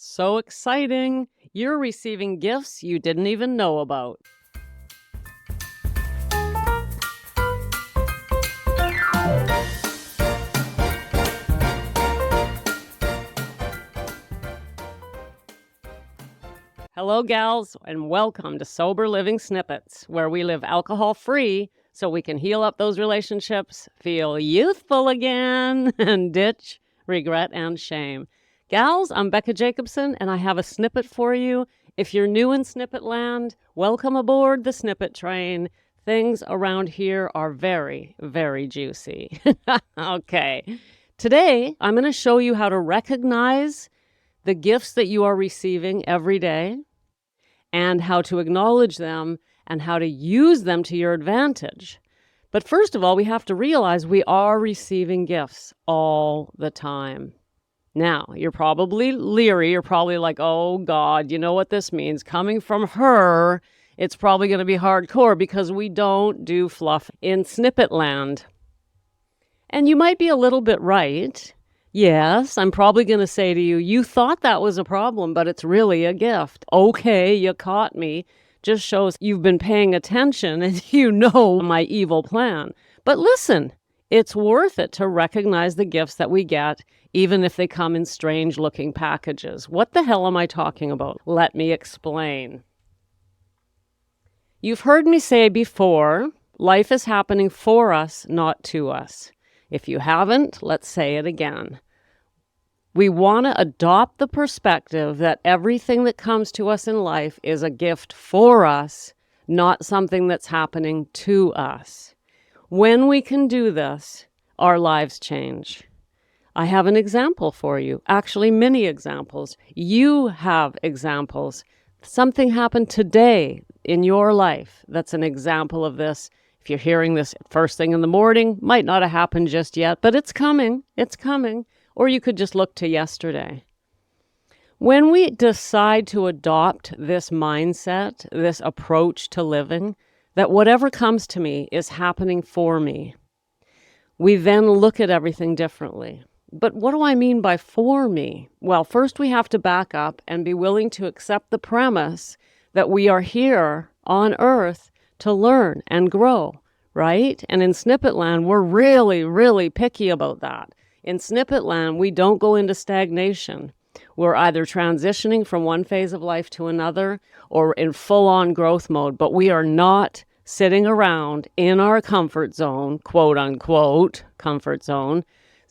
So exciting! You're receiving gifts you didn't even know about. Hello, gals, and welcome to Sober Living Snippets, where we live alcohol-free so we can heal up those relationships, feel youthful again, and ditch regret and shame. Gals, I'm Becca Jacobson, and I have a snippet for you. If you're new in Snippet land, welcome aboard the Snippet train. Things around here are very, very juicy. Okay. Today, I'm going to show you how to recognize the gifts that you are receiving every day and how to acknowledge them and how to use them to your advantage. But first of all, we have to realize we are receiving gifts all the time. Now, you're probably leery. You're probably like, oh, God, you know what this means? Coming from her, it's probably going to be hardcore because we don't do fluff in Snippet land. And you might be a little bit right. Yes, I'm probably going to say to you, you thought that was a problem, but it's really a gift. Okay, you caught me. Just shows you've been paying attention and you know my evil plan. But listen, it's worth it to recognize the gifts that we get, even if they come in strange-looking packages. What the hell am I talking about? Let me explain. You've heard me say before, life is happening for us, not to us. If you haven't, let's say it again. We want to adopt the perspective that everything that comes to us in life is a gift for us, not something that's happening to us. When we can do this, our lives change. I have an example for you. Actually, many examples. You have examples. Something happened today in your life that's an example of this. If you're hearing this first thing in the morning, might not have happened just yet, but it's coming. It's coming. Or you could just look to yesterday. When we decide to adopt this mindset, this approach to living, that whatever comes to me is happening for me, we then look at everything differently. But what do I mean by for me? Well, first we have to back up and be willing to accept the premise that we are here on Earth to learn and grow, right? And in Snippet land, we're really, really picky about that. In Snippet land, we don't go into stagnation. We're either transitioning from one phase of life to another or in full-on growth mode, but we are not sitting around in our comfort zone, quote unquote, comfort zone.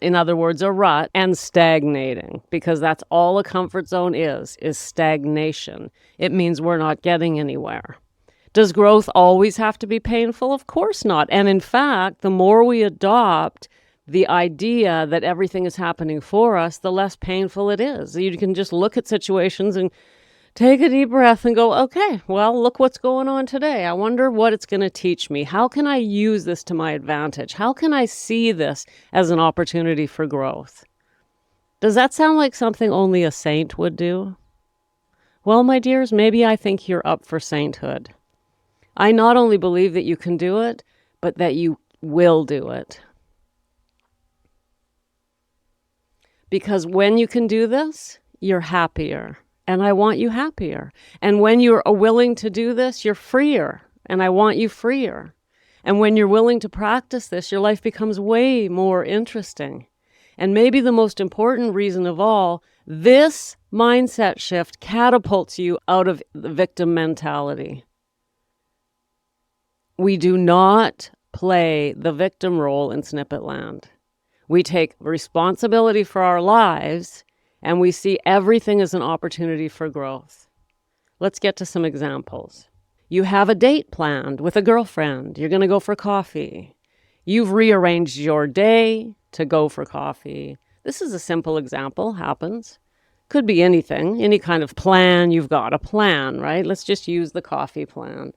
In other words, a rut, and stagnating, because that's all a comfort zone is stagnation. It means we're not getting anywhere. Does growth always have to be painful? Of course not. And in fact, the more we adopt the idea that everything is happening for us, the less painful it is. You can just look at situations and take a deep breath and go, okay, well, look what's going on today. I wonder what it's going to teach me. How can I use this to my advantage? How can I see this as an opportunity for growth? Does that sound like something only a saint would do? Well, my dears, maybe I think you're up for sainthood. I not only believe that you can do it, but that you will do it. Because when you can do this, you're happier. And I want you happier. And when you're willing to do this, you're freer. And I want you freer. And when you're willing to practice this, your life becomes way more interesting. And maybe the most important reason of all, this mindset shift catapults you out of the victim mentality. We do not play the victim role in Snippet land. We take responsibility for our lives and we see everything as an opportunity for growth. Let's get to some examples. You have a date planned with a girlfriend. You're going to go for coffee. You've rearranged your day to go for coffee. This is a simple example, happens. Could be anything, any kind of plan. You've got a plan, right? Let's just use the coffee plan.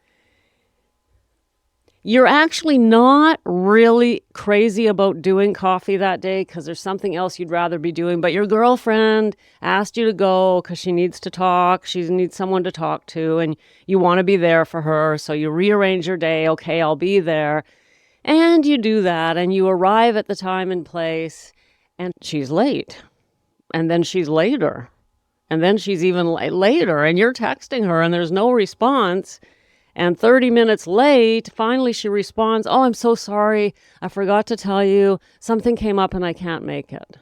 You're actually not really crazy about doing coffee that day because there's something else you'd rather be doing, but your girlfriend asked you to go because she needs to talk, she needs someone to talk to, and you want to be there for her, so you rearrange your day, okay, I'll be there, and you do that, and you arrive at the time and place, and she's late, and then she's later, And then she's even later, and you're texting her, and there's no response. And 30 minutes late, finally she responds, "Oh, I'm so sorry. I forgot to tell you. Something came up and I can't make it."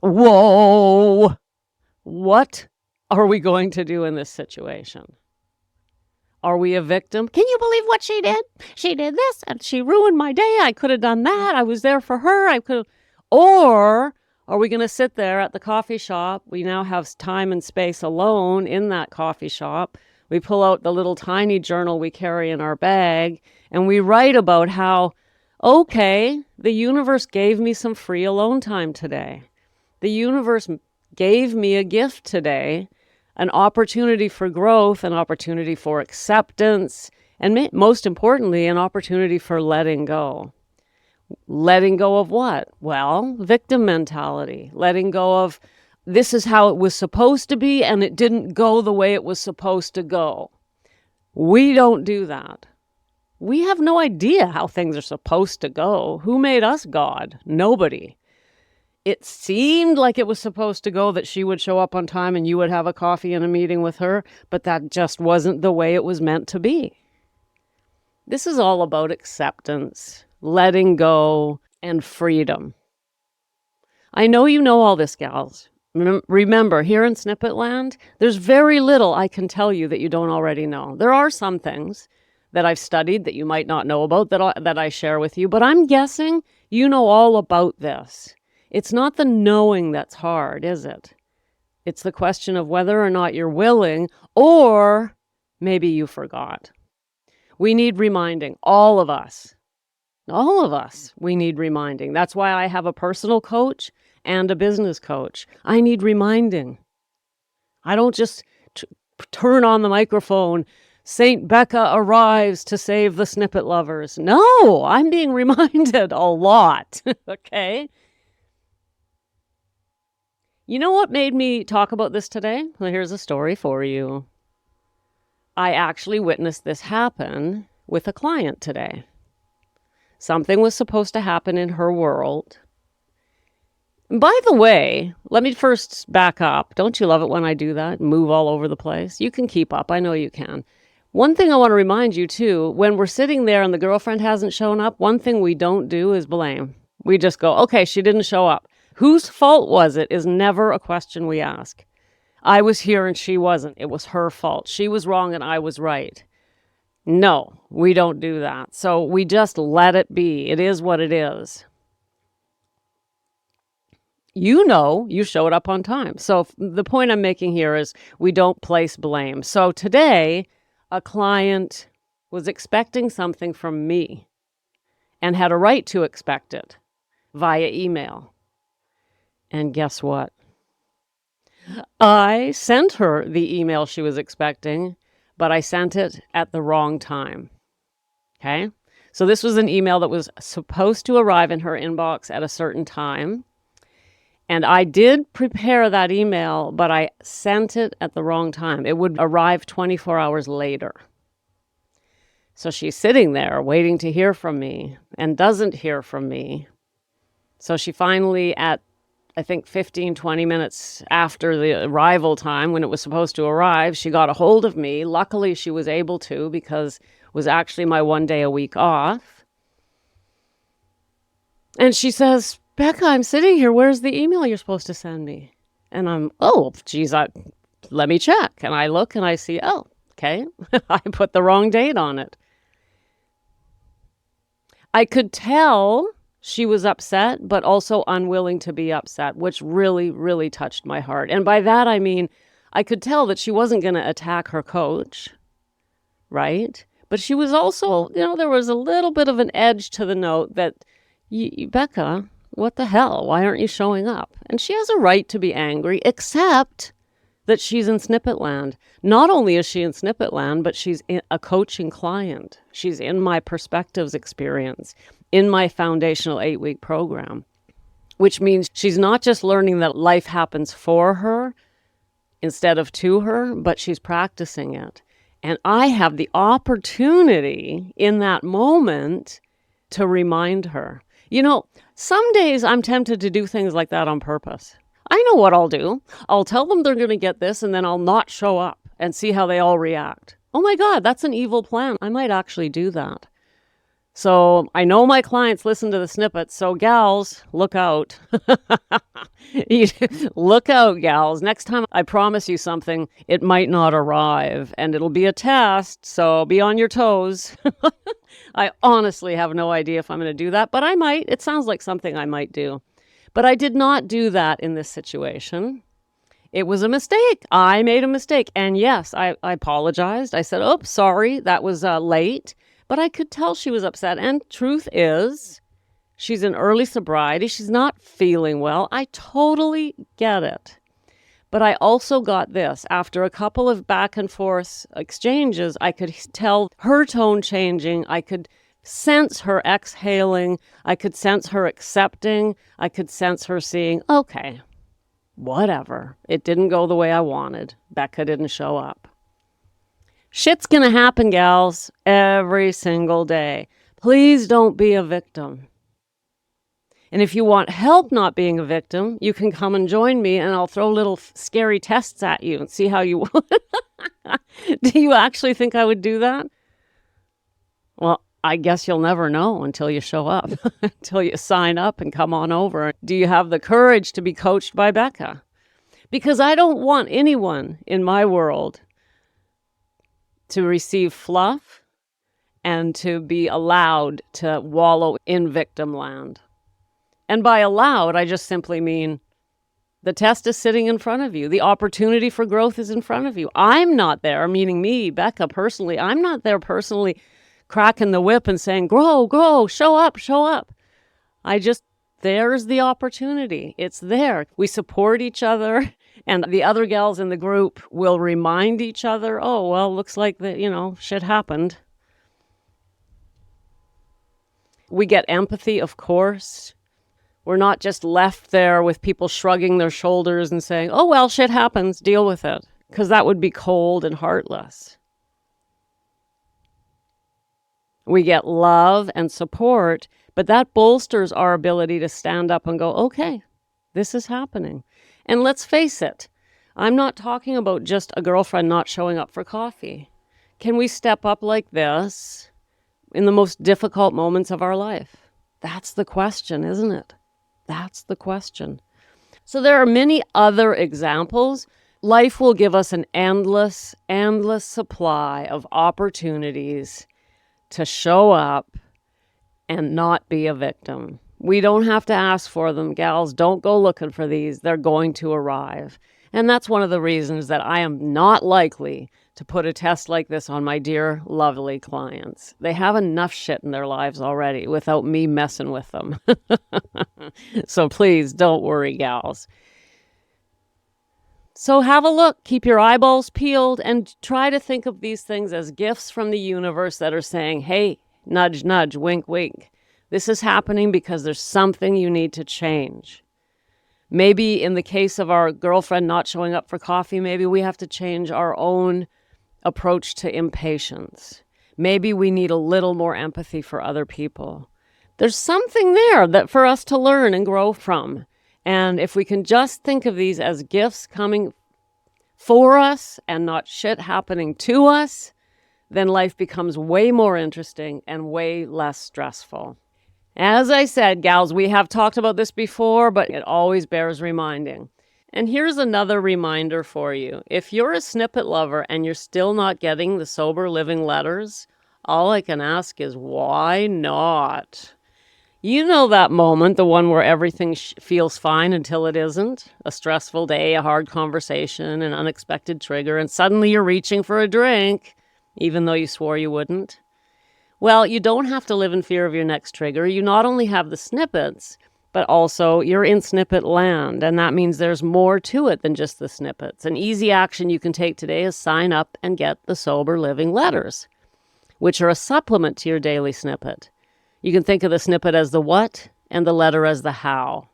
Whoa! What are we going to do in this situation? Are we a victim? Can you believe what she did? She did this and she ruined my day. I could have done that. I was there for her. I could. Or are we going to sit there at the coffee shop? We now have time and space alone in that coffee shop. We pull out the little tiny journal we carry in our bag and we write about how, okay, the universe gave me some free alone time today. The universe gave me a gift today, an opportunity for growth, an opportunity for acceptance, and most importantly, an opportunity for letting go. Letting go of what? Well, victim mentality. Letting go of this is how it was supposed to be and it didn't go the way it was supposed to go. We don't do that. We have no idea how things are supposed to go. Who made us God? Nobody. It seemed like it was supposed to go that she would show up on time and you would have a coffee and a meeting with her, but that just wasn't the way it was meant to be. This is all about acceptance, letting go, and freedom. I know you know all this, gals. Remember, here in Snippet Land, there's very little I can tell you that you don't already know. There are some things that I've studied that you might not know about that I share with you, but I'm guessing you know all about this. It's not the knowing that's hard, is it? It's the question of whether or not you're willing, or maybe you forgot. We need reminding, all of us. All of us, we need reminding. That's why I have a personal coach and a business coach. I need reminding. I don't just turn on the microphone, Saint Becca arrives to save the Snippet lovers. No, I'm being reminded a lot, okay? You know what made me talk about this today? Well, here's a story for you. I actually witnessed this happen with a client today. Something was supposed to happen in her world. By the way, let me first back up. Don't you love it when I do that? Move all over the place? You can keep up. I know you can. One thing I want to remind you too, when we're sitting there and the girlfriend hasn't shown up, one thing we don't do is blame. We just go, okay, she didn't show up. Whose fault was it is never a question we ask. I was here and she wasn't. It was her fault. She was wrong and I was right. No, we don't do that. So we just let it be. It is what it is. You know, you showed up on time. So the point I'm making here is we don't place blame. So today, a client was expecting something from me and had a right to expect it via email. And guess what? I sent her the email she was expecting, but I sent it at the wrong time. Okay? So this was an email that was supposed to arrive in her inbox at a certain time. And I did prepare that email, but I sent it at the wrong time. It would arrive 24 hours later. So she's sitting there waiting to hear from me and doesn't hear from me. So she finally, at I think 15, 20 minutes after the arrival time when it was supposed to arrive, she got a hold of me. Luckily, she was able to because it was actually my 1 day a week off. And she says, Becca, I'm sitting here. Where's the email you're supposed to send me? And I'm, oh, geez, let me check. And I look and I see, oh, okay, I put the wrong date on it. I could tell she was upset, but also unwilling to be upset, which really, really touched my heart. And by that, I mean, I could tell that she wasn't going to attack her coach, right? But she was also, there was a little bit of an edge to the note that, Becca, what the hell? Why aren't you showing up? And she has a right to be angry, except that she's in Snippet Land. Not only is she in Snippet Land, but she's a coaching client. She's in my Perspectives experience, in my foundational 8-week program, which means she's not just learning that life happens for her instead of to her, but she's practicing it. And I have the opportunity in that moment to remind her. Some days I'm tempted to do things like that on purpose. I know what I'll do. I'll tell them they're going to get this, and then I'll not show up and see how they all react. Oh my God, that's an evil plan. I might actually do that. So I know my clients listen to the snippets. So gals, look out. Look out, gals. Next time I promise you something, it might not arrive and it'll be a test. So be on your toes. I honestly have no idea if I'm going to do that, but I might. It sounds like something I might do. But I did not do that in this situation. It was a mistake. I made a mistake. And yes, I apologized. I said, oops, sorry, that was late. But I could tell she was upset. And truth is, she's in early sobriety. She's not feeling well. I totally get it. But I also got this. After a couple of back and forth exchanges, I could tell her tone changing. I could sense her exhaling. I could sense her accepting. I could sense her seeing, okay, whatever. It didn't go the way I wanted. Becca didn't show up. Shit's gonna happen, gals, every single day. Please don't be a victim. And if you want help not being a victim, you can come and join me and I'll throw little scary tests at you and see how you Do you actually think I would do that? Well, I guess you'll never know until you show up, until you sign up and come on over. Do you have the courage to be coached by Becca? Because I don't want anyone in my world to receive fluff and to be allowed to wallow in victim land. And by allowed, I just simply mean the test is sitting in front of you. The opportunity for growth is in front of you. I'm not there, meaning me, Becca, personally. I'm not there personally cracking the whip and saying, grow, grow, show up, show up. There's the opportunity. It's there. We support each other. And the other gals in the group will remind each other, oh, well, looks like shit happened. We get empathy, of course. We're not just left there with people shrugging their shoulders and saying, oh, well, shit happens, deal with it. Because that would be cold and heartless. We get love and support, but that bolsters our ability to stand up and go, okay, this is happening. And let's face it, I'm not talking about just a girlfriend not showing up for coffee. Can we step up like this in the most difficult moments of our life? That's the question, isn't it? That's the question. So there are many other examples. Life will give us an endless, endless supply of opportunities to show up and not be a victim. We don't have to ask for them. Gals, don't go looking for these. They're going to arrive. And that's one of the reasons that I am not likely to put a test like this on my dear, lovely clients. They have enough shit in their lives already without me messing with them. So please don't worry, gals. So have a look, keep your eyeballs peeled, and try to think of these things as gifts from the universe that are saying, hey, nudge, nudge, wink, wink. This is happening because there's something you need to change. Maybe in the case of our girlfriend not showing up for coffee, maybe we have to change our own approach to impatience. Maybe we need a little more empathy for other people. There's something there that for us to learn and grow from. And if we can just think of these as gifts coming for us and not shit happening to us, then life becomes way more interesting and way less stressful. As I said, gals, we have talked about this before, but it always bears reminding. And here's another reminder for you. If you're a snippet lover and you're still not getting the sober living letters, all I can ask is, why not? You know that moment, the one where everything feels fine until it isn't? A stressful day, a hard conversation, an unexpected trigger, and suddenly you're reaching for a drink, even though you swore you wouldn't. Well, you don't have to live in fear of your next trigger. You not only have the snippets, but also you're in snippet land, and that means there's more to it than just the snippets. An easy action you can take today is sign up and get the Sober Living letters, which are a supplement to your daily snippet. You can think of the snippet as the what and the letter as the how.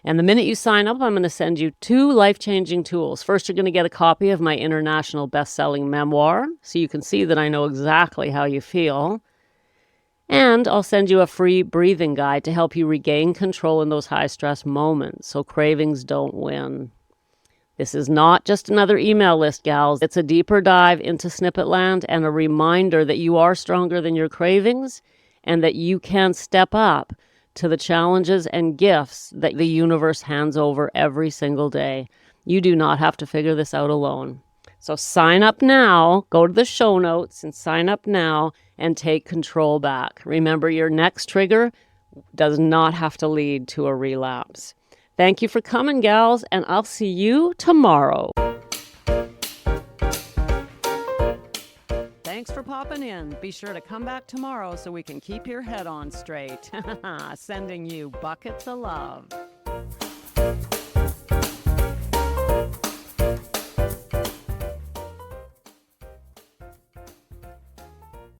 And the minute you sign up, I'm going to send you 2 life-changing tools. First, you're going to get a copy of my international best-selling memoir, so you can see that I know exactly how you feel. And I'll send you a free breathing guide to help you regain control in those high-stress moments so cravings don't win. This is not just another email list, gals. It's a deeper dive into Snippet land and a reminder that you are stronger than your cravings and that you can step up to the challenges and gifts that the universe hands over every single day. You do not have to figure this out alone. So sign up now, go to the show notes and sign up now and take control back. Remember, your next trigger does not have to lead to a relapse. Thank you for coming, gals, and I'll see you tomorrow. Thanks for popping in. Be sure to come back tomorrow so we can keep your head on straight. Sending you buckets of love.